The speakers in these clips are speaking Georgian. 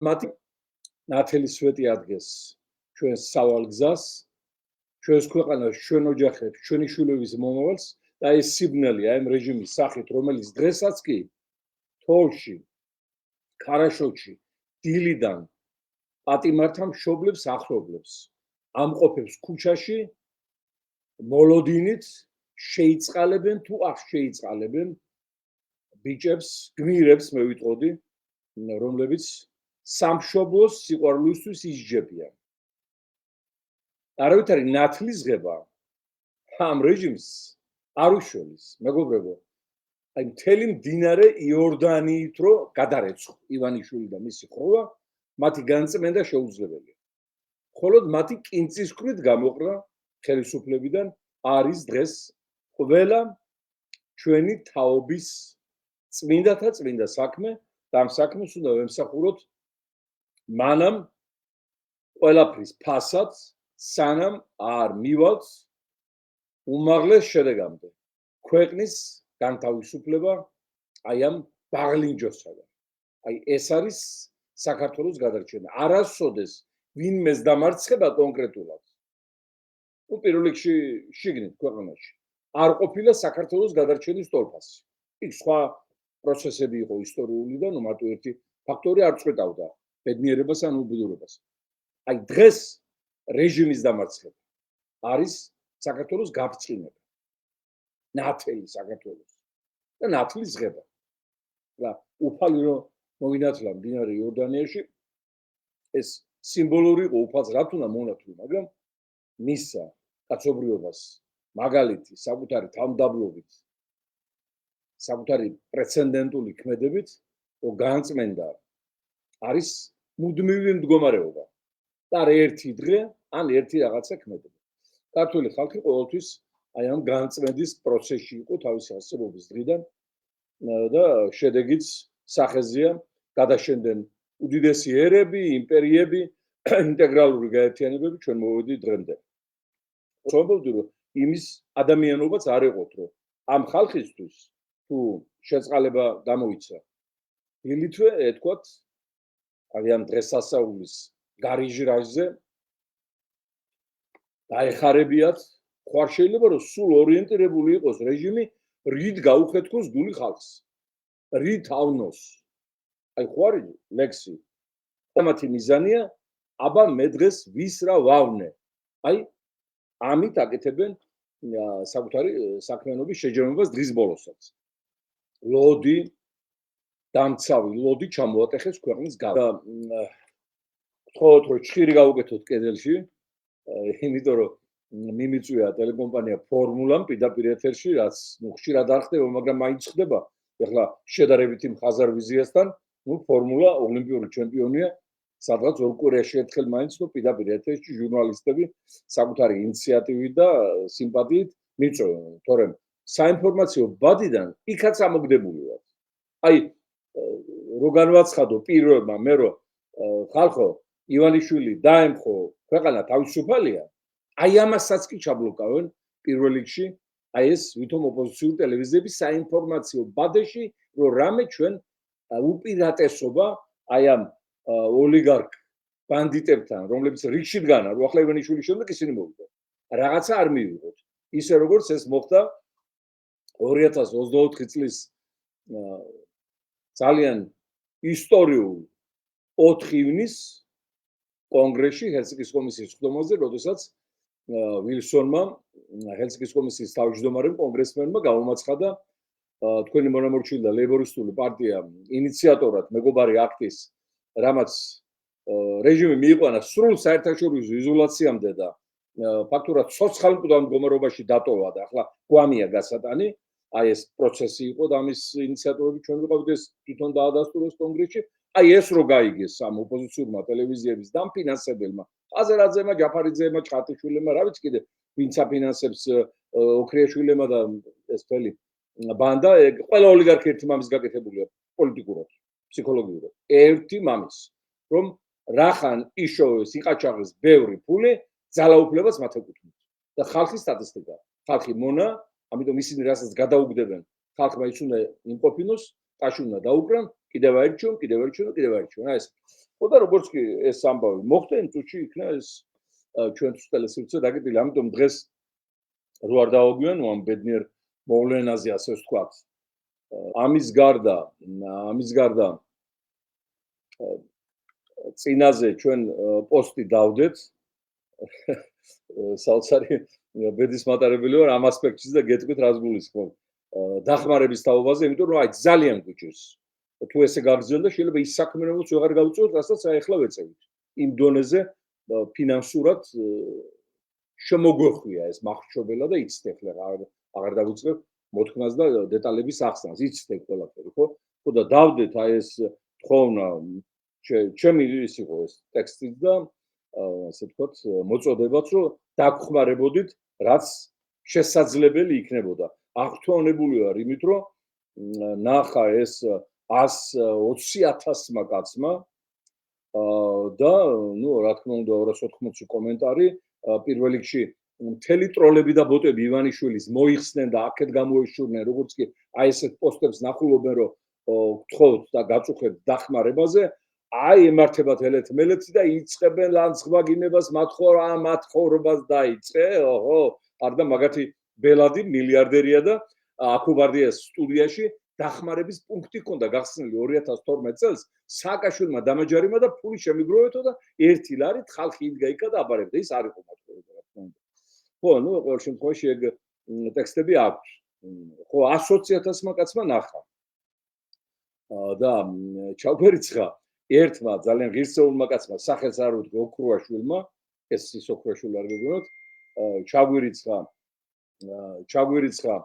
მათი ნათელი სვეტი ადგეს ჩვენს სავალგზას, ჩვენს ქვეყანას, ჩვენ ოჯახებს, ჩვენი შვილების მომავალს და ეს სიბნელი აი ამ რეჟიმის სახით, რომელიც დღესაც კი თოლში, ქარაშოჩი, დილიდან პატიმართან მშობლებს ახლობლებს, ამყოფებს ქუჩაში, მოლოდინით შეიწყალებენ თუ არ შეიწყალებენ ბიჭებს, გმირებს მე ვიტყოდი, რომლებიც სამშობლოს სიყვარულისთვის ისჯებიან. არავითარი ნათლისღება ამ რეჟიმს არ უშველის, მეგობრებო. აი მთელი მდინარე იორდანიით რო გადარეცხო ივანიშვილი და მისი ხროვა, მათი განწმენდა შეუძლებელია. მხოლოდ მათი კინწისკვრით გამოყრა ხელისუფლებიდან არის დღეს ყველა ჩვენი თაობის წმინდათა წმინდა საქმე და ამ საქმეს უნდა ვემსახუროთ მანამ ყველაფრის ფასად სანამ არ მივალთ უმაღლეს შედეგამდე ქვეყნის განთავისუფლება აი ამ ბაღლინჯოსაგან. აი ეს არის საქართველოს გადარჩენა. არასოდეს ვინმეს დამარცხება კონკრეტულად. ნუ პირველ რიგში შიგნით ქვეყანაში არ ყოფილა საქართველოს გადარჩენის თოლფასი. იქ სხვა პროცესები იყო ისტორიული და ნუ მარტო ერთი ფაქტორი არ წვეტავდა ბედნიერებას ან უბედურებას. აი დღეს რეჟიმის დამარცხება არის საქართველოს გაბრწყინება. ნათელი საქართველოს და ნათლისღება. და უფალი რომ მოვინათლა მდინარე იორდანიაში ეს სიმბოლური იყო უფალს რა თქმა უნდა მონათლი, მაგრამ მისა კაცობრიობას მაგალითი საკუთარი თავმდაბლობით საკუთარი პრეცედენტული ქმედებით რომ განწმენდა არის მუდმივი მდგომარეობა და არ ერთი დღე ან ერთი რაღაცა ქმედება. ქართული ხალხი ყოველთვის აი ამ განწმენდის პროცესში იყო თავისი არსებობის დღიდან და შედეგიც სახეზეა გადაშენდნენ უდიდესი ერები, იმპერიები, ინტეგრალური გაერთიანებები ჩვენ მოვედით დღემდე. ვთქვი რომ იმის ადამიანობაც არ ეყოთ რომ ამ ხალხისთვის თუ შეწყალება გამოიცა დილითვე ეთქვათ აი ამ დღესასწაულის გარიჟრაჟზე დაეხარებიათ ხوار შეიძლება რომ სულ ორიენტირებული იყოს რეჟიმი რით გაუხეთქოს გული ხალხს რით ავნოს აი ხوارი ლექსი ამათი მიზანია აბა მე დღეს ვის რა ვავნე აი ამით აკეთებენ საკუთარი საქმიანობის შეჯამებას დღის ბოლოსაც ლოდი დამცავი ლოდი ჩამოატეხეს ქვეყნის გავლა თქო ჩხირი გავუკეთოთ კედელში იმიტომ რომ მიმიწვია ტელეკომპანია ფორმულამ პირდაპირ ეთერში რაც ნუ ხშირად არ ხდება მაგრამ მაინც ხდება ეხლა შედარებითი მხაზარვიზიასთან ნუ ფორმულა ოლიმპიური ჩემპიონია სადღაც ორ კვირაში ერთხელ მაინც ნუ პირდაპირ ეთერში ჟურნალისტები საკუთარი ინიციატივით და სიმპათიით მიწვევენ თორემ საინფორმაციო ბადიდან იქაც ამოგდებული ვარ აი რო განვაცხადო პირველმა მე რო ხალხო ივანიშვილი დაემხო ქვეყანა თავისუფალია აი ამასაც კი ჩაბლოკავენ პირველ რიგში აი ეს ვითომ ოპოზიციური ტელევიზიების საინფორმაციო ბადეში რომ რამე ჩვენ უპირატესობა აი ამ ოლიგარქ ბანდიტებთან რომლებიც რიგში დგანან რომ ახლა ივანიშვილის შემდეგ ისინი მოვიდნენ რაღაცა არ მივიღოთ ისე როგორც ეს მოხდა 2024 წლის ძალიან ისტორიულ 4 ივნისს კონგრესში ჰელსინკის კომისიის ხდომაზე როდესაც ვილსონმა ჰელსინკის კომისიის თავმჯდომარემ კონგრესმენმა გამომაცხადა თქვენი მონამორჩილი და ლეიბორისტული პარტია ინიციატორად მეგობარი აქტის რამაც რეჟიმი მიიყვანა სრულ საერთაშორისო იზოლაციამდე და ფაქტურად ცოცხალ მდგომარეობაში დატოვა და ახლა გვამია გასატანი აი ეს პროცესი იყო და ამის ინიციატორები ჩვენ ვიყავით ეს თვითონ დაადასტურეს კონგრესში აი ეს რო გაიგეს ამ ოპოზიციურმა ტელევიზიების დამფინანსებელმა ყაზარაძემა, ჯაფარიძემა, ჭყატიშვილებმა, რა ვიცი კიდე ვინც აფინანსებს ოქრიაშვილებმა და ეს მთელი ბანდა ყველა ოლიგარქი ერთი მამის გაკეთებულია პოლიტიკურად, ფსიქოლოგიურად. ერთი მამის, რომ რახან იშოვეს, იყაჩაღეს ბევრი ფული, ძალაუფლებას მათ ეკუთვნით. და ხალხის სტატისტიკა, ხალხი მონა, ამიტომ ისინი რასაც გადაუგდებენ, ხალხმა ის უნდა იმყოფინოს, ტაში უნდა დაუკრან, კიდევ აერჩიონ. აი ეს ხო და როგორც კი ეს ამბავი მოხდა, იმ წუთში იქნა ეს ჩვენთვის ტელესივრცე დაკეტილი. ამიტომ დღეს რო არ დავაგვიანო ამ ბედნიერ მოვლენაზე, ასე ვთქვათ. ამის გარდა წინაზე ჩვენ პოსტი დავდეთ. საოცარი ბედის მატარებელი ვარ ამ ასპექტში და გეტყვით რას გულისხმობ. დახმარების თაობაზე, იმიტომ რომ აი ძალიან გვიჭირს. თუ ესე გაგრძელდა, შეიძლება ის საქმიანობაც ვეღარ გავწევთ, რასაც აი ახლა ვეწევით. იმ დონეზე ფინანსურად შემოგვეხვია ეს მახრჩობელა და იცით ახლა აღარ დავიწყებ მოთქმას და დეტალების ახსნას. იცით ყველაფერი, ხო? ხო და დავდეთ აი ეს თხოვნა ჩემი ის იყო ეს ტექსტიც და ასე ვთქვათ, მოწოდებაც, რომ დაგხმარებოდით, რაც შესაძლებელი იქნებოდა. აღფრთოვანებული ვარ იმით, რომ ნახა ეს 120,000-მა კაცმა და ნუ რა თქმა უნდა 280 კომენტარი პირველ რიგში მთელი ტროლები და ბოტები ივანიშვილის მოიხსნენ და აქეთ გამოეშურნენ, როგორც კი აი ესეთ პოსტებს ნახულობენ, რომ გთხოვთ და გაწუხებთ დახმარებაზე, აი ემართებათ ელეთ-მელეთი და იწყებენ ლანცხვაგინებას, მათ ხოვრობას დაიწყე, ოჰო, არდა მაგათი ბელადი მილიარდერია და აკუბარდიას სტუდიაში დახმარების პუნქტი ჰქონდა გახსნილი 2012 წელს, სააკაშვილმა დამაჯარიმა და ფული შემიგროვეთო და 1 ლარით ხალხი იდგა იქა და აბარებდა. ის არ იყო მართლობა, რა თქმა უნდა. ხო, ნუ ყოველ შემთხვევაში ეგ ტექსტები აქვს. ხო, 120,000-მა კაცმა ნახა. და ჩაგვერიცხა ერთმა ძალიან ღირსეულმა კაცმა, სახელს არ ვუდგე, ოქრუაშვილმა, ეს ის ოქრუაშვილი არ გეგონოთ, ჩაგვერიცხა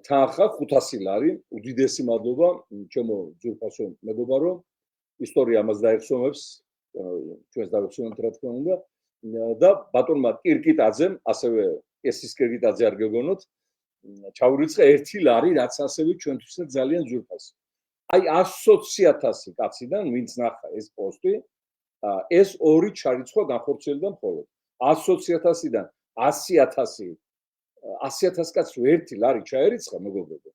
თანხა 500 ლარი, უდიდესი მადლობა ჩემო ძვირფასო მეგობარო, ისტორია ამას დაეხსომებს, ჩვენს დაეხსომებთ რა თქმა უნდა და ბატონმა კირკიტაძემ, ასევე ესის კირკიტაძე არ გეგონოთ, ჩაურიცხა 1 ლარი, რაც ასევე ჩვენთვის ძალიან ძვირფასი. აი 120,000 კაციდან ვინც ნახა ეს პოსტი, ეს ორი ჩარიცხვა განხორციელდა მხოლოდ. 120,000-დან 100,000 კაცს 1 ლარი ჩაერიცხა, მეგობრებო.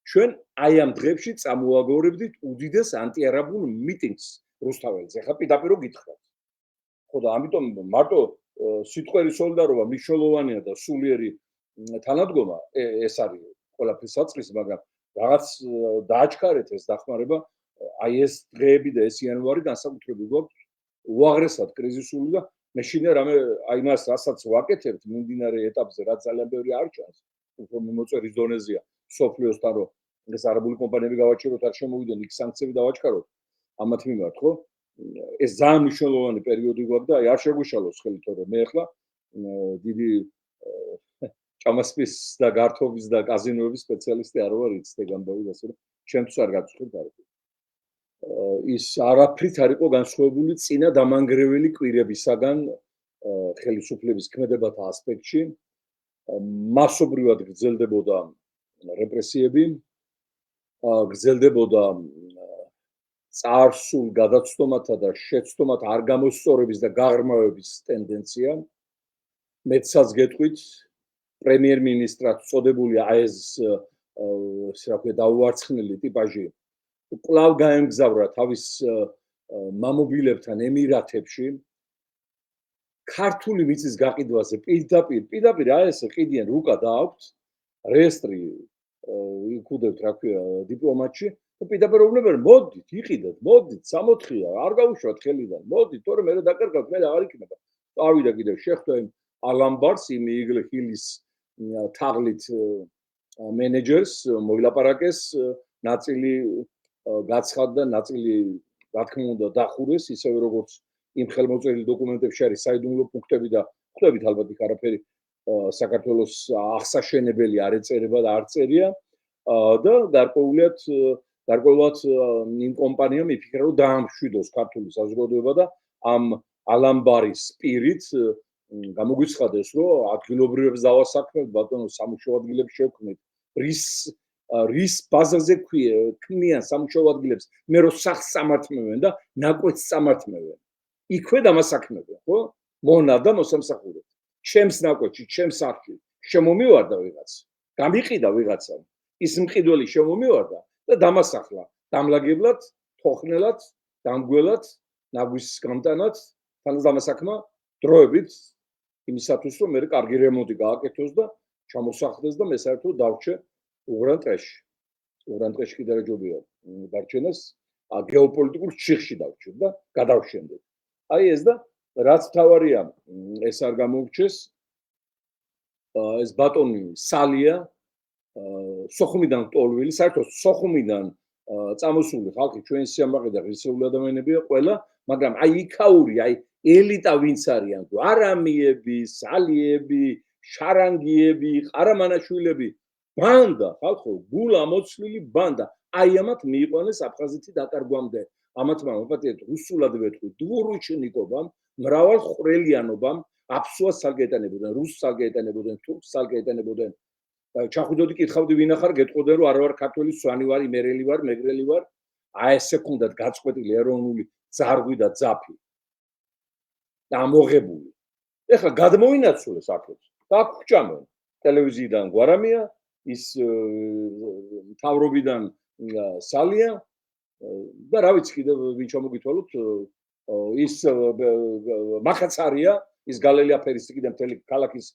ჩვენ აი ამ დღებში წამოვაგორებდით უდიდეს ანტიარაბულ მიტინგს რუსთაველზე. ხა პირდაპირ გითხრათ. ხო და ამიტომ მარტო სიტყვერი სოლიდარობა მნიშვნელოვანია და სულიერი თანადგომა ეს არის ყველაფრის საწყისი, მაგრამ რაღაც დააჩქარეთ ეს დახმარება, აი ეს დღეები და ეს იანვარი განსაკუთრებით გვაქვს უაღრესად კრიზისული და მე შინდა რამე აი მას რასაც ვაკეთებთ მიმდინარე ეტაპზე, რაც ძალიან ბევრი არ ჩანს, უფრო მიმოწერის დონეზეა სოფლიოსთან, რომ ეს არაბული კომპანიები გავაჩეროთ, არ შემოვიდნენ, იქ სანქციები დავაჩქაროთ ამათ მიმართ, ხო? ეს ძალიან მნიშვნელოვანი პერიოდი გვაქვს და აი არ შეგვიშალოს ხელი, თორე მე ახლა დიდი ჭამასპის და გართობის და კაზინოების სპეციალისტი არ ვარ, იცით ეგ ამბავი, ასე რომ ჩემთვის არ გაწუხებთ არის. ის არაფრით არ იყო განსხვავებული წინა დამანგრეველი კვირებისაგან ხელისუფლების ქმედებათა ასპექტში. მასობრივად გრძელდებოდა რეპრესიები, გრძელდებოდა წარსულ გადაცდომათა და შეცდომათა არ გამოსწორების და გაღრმავების ტენდენცია. მეცაც გეტყვით, პრემიერ-მინისტრად წოდებული ეს რა ქვია დაუარცხნელი ტიპაჟი კვლავ გაემგზავრა თავის მამობილებთან ემირათებში. ქართული მიწის გაყიდვაზე პირდაპირ აი ესე ყიდიან რუკა დააქვთ, რეესტრი იქუდევთ რა ქვია დიპლომატში და პირდაპირ უბრალოდ მოდით, იყიდეთ, მოდით, 64-ია, არ გაუშვათ ხელიდან, მოდით, თორემ მე დაკარგავთ, მე აღარ იქნება. წავიდა კიდევ შეხვდა იმ ალამბარს, იმ იგლ ჰილის თაღლით მენეჯერს, მოილაპარაკეს, ნაწილი გაცხადდა, ნაწილი რა თქმა უნდა დახურეს, ისევე როგორც იმ ხელმოწერილ დოკუმენტებში არის საიდუმლო პუნქტები და ხვდებით ალბათ იქ არაფერი საქართველოს აღსაშენებელი არ ეწერება და არ წერია და გარკვეულად იმ კომპანიამ იფიქრა, რომ დაამშვიდოს ქართული საზოგადოება და ამ ალამბარის პირით გამოგვიცხადეს, რომ ადგილობრივებს დავასაქმებთ, ბატონო, სამუშაო ადგილებს შევქმნით. რის ბაზაზე ქმნიან სამუშაო ადგილებს, მე რო სახს სამართმევენ და ნაკვეთს სამართმევენ. იქვე დამასაქმებენ, ხო? მონა და მოსამსახურეთ. ჩემს ნაკვეთში, ჩემს სახლში შემომივარდა ვიღაც. გამიყიდა ვიღაცამ. ის მყიდველი შემომივარდა და დამასახლა. დამლაგებლად, თოხნელად დამგველად, ნაგვისის გამტანად, თანადამასაქმა დროებით იმისათვის, რომ მე კარგი რემონტი გააკეთოს და ჩამოსახლდეს და მე საერთოდ დავრჩე უღრან ტყეში. უღრან ტყეში კიდევ ჯობია დარჩენას, გეოპოლიტიკურ ჩიხში დავრჩე და გადავშენდე. აი ეს და რაც თავარია, ეს არ გამოვრჩეს. ეს ბატონი სალია სოხუმიდან ტოლვილი, საერთოდ სოხუმიდან წამოსული ხალხი ჩვენი სიამაყე და ღირსეული ადამიანებია ყველა, მაგრამ აი იქაური, აი ელიტა ვინც არიან, არამიები, სალიები, შარანგიები, ყარამანაშვილები, ბანდა, ხალხო, გულა მოცლილი ბანდა. აი ამათ მიიყვანეს აფხაზეთი დაკარგვამდე. ამათმა მოპატიეთ რუსულად ვეთქვი, დვორუჩნიკობამ, მრავალ ხვრელიანობამ, აფსუას სალგეეტანებოდნენ, რუსს სალგეეტანებოდნენ, თურქს სალგეეტანებოდნენ. ჩახვიდოდი კითხავდი ვინ ახარ, გეტყოდნენ რომ არ ვარ ქართველი, სვანი ვარ, იმერელი ვარ, მეგრელი ვარ. აი ესე ქონდათ გაწყვეტილი ეროვნული ძარღვი და ძაფი. და ამოღებული. ეხლა გადმოინაცვლეს აქეთ. დაგხვჭამენ ტელევიზიიდან გვარამია, ის მთავრობიდან სალია და რა ვიცი კიდევ ვინ ჩამოგითვალოთ, ის მახაცარია, ის გალელი აფერისტი კიდე მთელი ქალაქის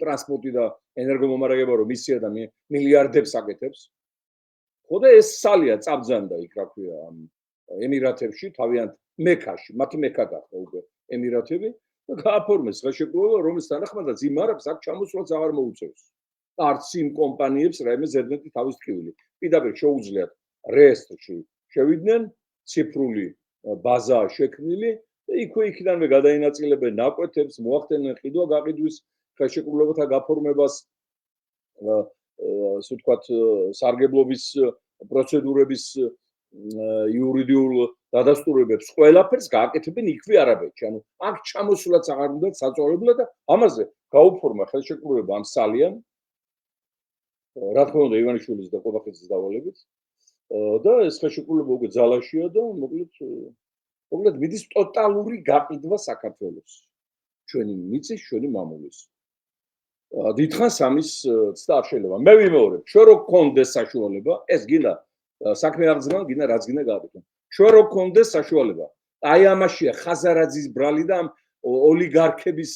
ტრანსპორტი და ენერგომომარაგება რომ მისია და მილიარდებს აკეთებს. ხო და ეს სალია წაბძანდა იქ რა ქვია ემირათებში, თავიანთ მექაში, მათი მექა გახდა უკვე ემირათები და გააფორმეს ხელშეკრულება, რომლის თანახმადაც იმ არაბს აქ ჩამოსვლაც აღარ მოუწევს. არც იმ კომპანიებს რაიმე ზედმეტი თავის ტკივილი. პირდაპირ შეუძლიათ რეესტრში შევიდნენ, ციფრული ბაზაა შექმნილი და იქიდანვე გადაინაწილებენ ნაკვეთებს, მოახდენენ ყიდვა გაყიდვის ხელშეკრულებათა გაფორმებას, ასე ვთქვათ, სარგებლობის პროცედურების იურიდიულ დადასტურებებს, ყველაფერს გააკეთებენ იქვე არაბეთში. ანუ აქ ჩამოსვლაც აღარ უნდათ საწოლებლად და ამაზე გაუფორმა ხელშეკრულება ამ სალიამ. რა თქმა უნდა, ივანიშვილის და ყობახიძის დავალებით. და ეს ხელშეკრულება უკვე ძალაშია და მოკლედ მიდის ტოტალური გაყიდვა საქართველოს. ჩვენი მიწის, ჩვენი მამულის. დიდხანს ამის ცდა არ შეიძლება. მე ვიმეორებ, ჩვენ რო გქონდეს საშუალება, ეს გინდა საქმე აღძმა, გინდა რაც გინდა გააკეთონ. ჩვენ რო გქონდეს საშუალება. აი ამაშია ხაზარაძის ბრალი და ოლიგარქების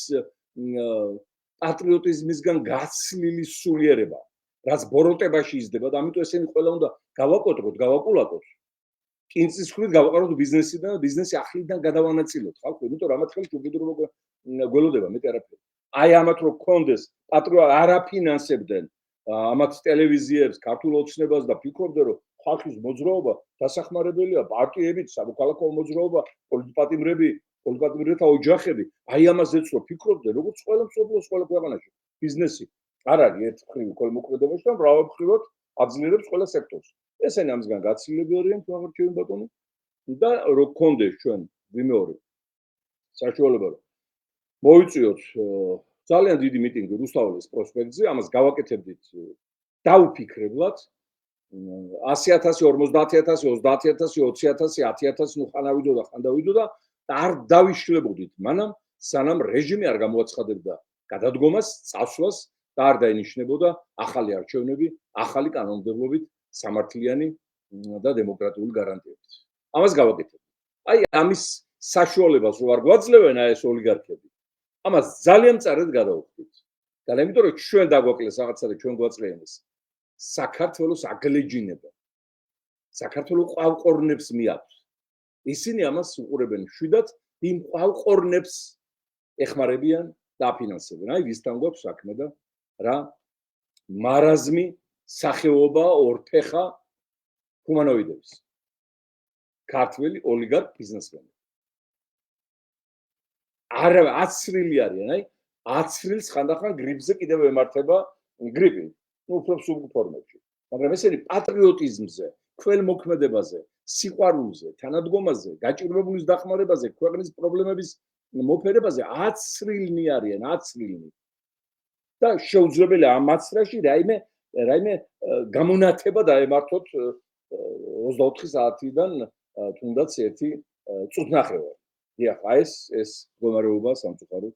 პატრიოტიზმისგან გაცლილი სულიერება, რაც ბოროტებაში იზრდება და ამიტომ ესენი ყველა უნდა გავაკოტროთ, გავაკულაკოთ. კინცის ხვრით გავაყაროთ ბიზნესიდან და ბიზნესი ახლიდან გადავანაწილოთ, ხალხო, იმიტომ რომ ამათ ხელით უბრალოდ გველოდება მეტი არაფერი. აი ამათ რო გქონდეს არ აფინანსებდნენ ამათ ტელევიზიებს, ქართულ ოცნებას და ფიქრობდნენ რომ ხალხის მოძრაობა დასახმარებელია პარტიებით, სამოქალაქო მოძრაობა, პოლიტპატიმრებთა ოჯახები. აი ამაზეც რო ფიქრობდნენ, როგორც ყველა მსოფლიოს ყველა ქვეყანაში ბიზნესი არ არის ერთხელ მოქმედებაში და მრავალმხრივად აძლიერებს ყველა სექტორს. ესენი ამისგან გაცილები არიან თვალყურჩევი ბატონო და რო გქონდეს ჩვენ ვიმეორებ საშუალება რომ მოიწიოთ ძალიან დიდი მიტინგი რუსთაველის პროსპექტზე, ამას გავაკეთებდით დაუფიქრებლად 100,000, 50,000, 30,000, 20,000, 10,000, ნუ ხანავიდო და ხანდავიდო და არ დავიშლებოდით მანამ სანამ რეჟიმი არ გამოაცხადებდა გადადგომას, წასვლას და არ დაინიშნებოდა ახალი არჩევნები, ახალი კანონმდებლობით სამართლიანი და დემოკრატიული გარანტიებით. ამას გავაკეთებთ. აი ამის საშუალებას რო არ გვაძლევენ ეს ოლიგარქები. ამას ძალიან მწარედ გადავხდით. და იმიტომ რომ ჩვენ დაგვაკლეს რაღაცა და ჩვენ გვაძლევენ საქართველოს აგლეჯინება. საქართველოს ყავყორნებს მიაქვს. ისინი ამას უყურებენ შვიდად, იმ ყავყორნებს ეხმარებიან და აფინანსებენ. აი ვისთან გვაქვს საქმე და რა მარაზმი სახეობა ორფეხა ჰუმანოიდების. ქართველი ოლიგარქ ბიზნესმენი. არა აცრილი არიან, აი აცრილს ხანდახან გრიპზე კიდევ ემართება გრიპი, ну უფრო სულ ფორმებში. მაგრამ ესენი პატრიოტიზმზე, ქველმოქმედებაზე, სიყვარულზე, თანადგომაზე, გაჭირვებულის დახმარებაზე, ქვეყნის პრობლემების მოფერებაზე აცრილნი არიან, აცრილნი. და შეუძლებელია ამ აცრაში რაიმე გამონათება დაემართოთ 24 საათიდან თუნდაც ერთი წუთნახევარი. დიახ, ეს მდგომარეობა სამწუხაროდ